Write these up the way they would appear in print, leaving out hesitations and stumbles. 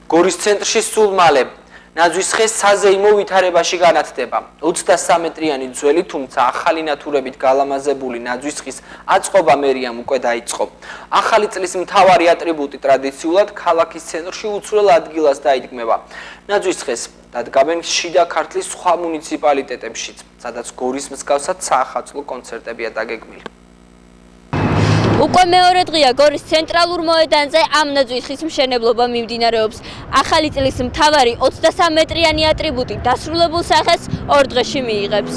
გორის ცენტრში სულ მალე ნაძვის ხე საზეიმო ვითარებაში განათდება. 23 მეტრიანი ძველი, თუმცა ახალი ნათურებით გალამაზებული ნაძვის ხის აწყობა მერიამ უკვე დაიწყო. ახალი წლის მთავარი ატრიბუტი ტრადიციულად ქალაქის ცენტრში უცვლელ ადგილას დაიდგმება. ნაძვის ხეს დადგამენ შიდა ქართლის სხვა მუნიციპალიტეტებშიც, სადაც გორის მსგავსად საახალწლო კონცერტებია დაგეგმილი. უკვე მეორე დღეა გორის ცენტრალურ მოედანზე ამ ნაძვის ხის მშენებლობა მიმდინარეობს. ახალი წლის მთავარი 23 მეტრიანი ატრიბუტი დასრულებულ სახეს 2 დღეში მიიღებს.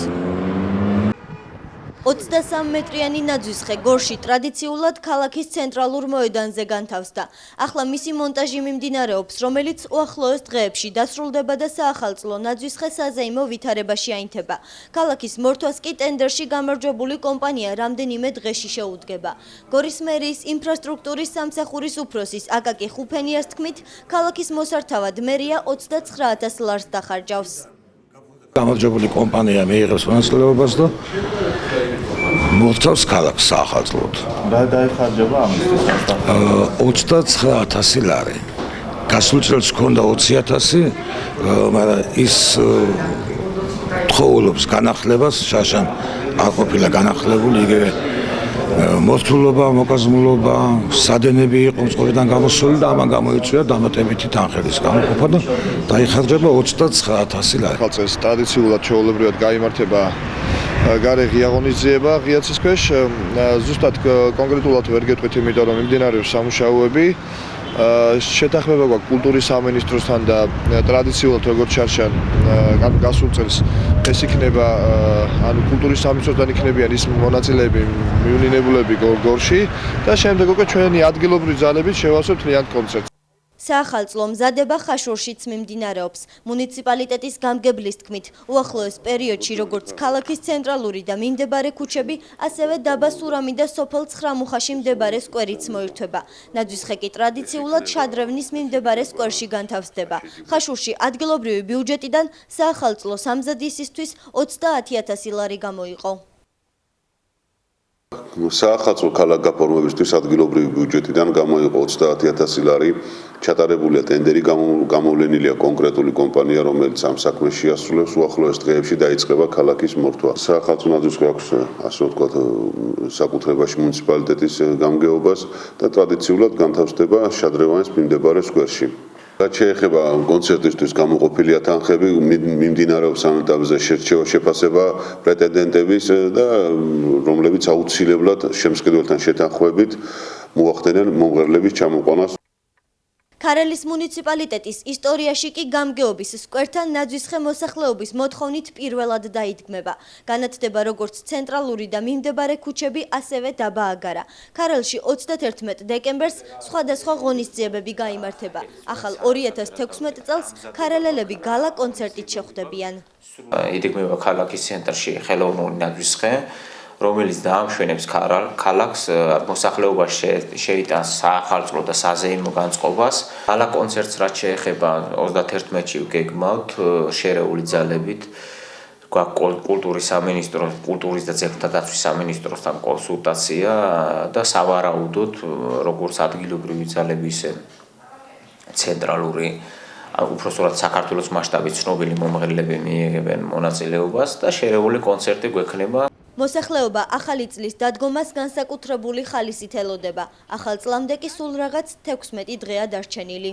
23 მეტრიანი ნაძვის ხე გორში ტრადიციულად ქალაქის ცენტრალურ მოედანზე განთავსდა. ახლა მისი მონტაჟი მიმდინარეობს, რომელიც უახლოეს დღეებში დასრულდება და საახალწლო ნაძვის ხე საზეიმო ვითარებაში აინთება. ქალაქის მორთვას კი ტენდერში გამარჯვებული კომპანია რამდენიმე დღეში შეუდგება. გორის მერიის ინფრასტრუქტურის სამსახურის უფროსის აკაკი ხუფენიას თქმით, ქალაქის მოსართავად მერია 29,000 ლარს დახარჯავს. გამარჯვებული კომპანია მიიღებს მონაწილეობას და მოწევს ქალაქს საახალწლოდ. რა დაიხარჯება ამისთვის? 29,000 ლარი. გასულ წელს ჰქონდა 20,000, მაგრამ ის თხოვლობს განახლებას, შაშან არ ყოფილა განახლებული, იგივე მორთულობა, მოკაზმულობა, სადენები იყო მწყობრიდან გამოსული და ამან გამოიწვია დამატებითი თანხების გამოყოფა და დაიხარჯება 29,000 ლარი. ხალხს ტრადიციულად ჩვეულებრივად გაიმართება გარე ღია ღიაცის ქვეშ, ზუსტად კონკრეტულად ვერ გეტყვით, იმიტომ რომ მიმდინარეობს სამუშაოები. შეთანხმება გვაქვს კულტურის სამინისტროსთან და ტრადიციულად როგორც ჩარჩან გასულ წელს ეს იქნება კულტურის სამინისტროსთან იქნებიან ის მონაწილეები, მიუნინებულები გორში და შემდეგ უკვე ჩვენი ადგილობრივი ძალებით შევასწრებთ მთლიან კონცერტს. საახალწლო მზადება ხაშურშიც მიმდინარეობს. მუნიციპალიტეტის გამგებლის თქმით, უახლოეს პერიოდში როგორც ქალაქის ცენტრალური და მიმდებარე ქუჩები, ასევე დაბა სურამი და სოფელ ცხრამუხაში მდებარე სკვერიც მოირთვება. ნაძვის ხე კი ტრადიციულად შადრევნის მიმდებარე სკვერში განთავსდება. ხაშურში ადგილობრივი ბიუჯეტიდან საახალწლო სამზადისისთვის 30,000 ლარი გამოიყო. საახალწლო ქალაქ გაფორმებისთვის ადგილობრივი ბიუჯეტიდან გამოიყო 30,000 ლარი. ჩატარებულია ტენდერი, გამოვლენილია კონკრეტული კომპანია, რომელიც ამ საქმეს შეასრულებს. უახლოეს დღეებში დაიწყება ქალაქის მორთვა. საახალწლო ნაძვის ხე აქვს, ასე ვთქვათ, საკუთრებაში მუნიციპალიტეტის გამგეობას და ტრადიციულად განთავსდება შადრევანის მიმდებარე სკვერში. რაც შეეხება კონცერტისთვის გამოყოფილია თანხები, მიმდინარეობს ამ ეტაპზე შეფასება პრეტენდენტების და რომლებიც აუცილებლად შემსყიდველთან შეთანხმებით მოახდენენ მომღერლების ჩამოყვანას. ქარელის მუნიციპალიტეტის ისტორიაში კი გამგეობის სკვერთან ნაძვის ხე მოსახლეობის მოთხოვნით პირველად დაიდგმება. განათდება როგორც ცენტრალური და მიმდებარე ქუჩები, ასევე დაბა აგარა. ქარელში 31 დეკემბერს სხვადასხვა ღონისძიებები გაიმართება. ახალ 2016 წელს ქარელელები გალა კონცერტით შეხვდებიან. იდგმება ქალაქის ცენტრში ხელოვნური ნაძვის ხე, რომელიც დაამშვენებს ქალაქს, მოსახლეობაში შეიტანს საახალწლო და საზეიმო განწყობას. ალა კონცერტს რაც შეეხება 31-ში გეგმავთ შერეული ძალებით. გვაქვს კულტურის სამინისტრო, კულტურის და ძეგლთა დაცვის სამინისტროსთან კონსულტაცია და სავარაუდოდ როგორც ადგილობრივი ძალები, ისე ცენტრალური, უпроსტად საქართველოს მასშტაბით ცნობილი მომღერლები მიიღებენ მონაწილეობას და შერეული კონცერტი გვექნება. მოსახლეობა ახალი წლის დადგომას განსაკუთრებული ხალისით ელოდება. ახალ წლამდე კი სულ რაღაც 16 დღეა დარჩენილი.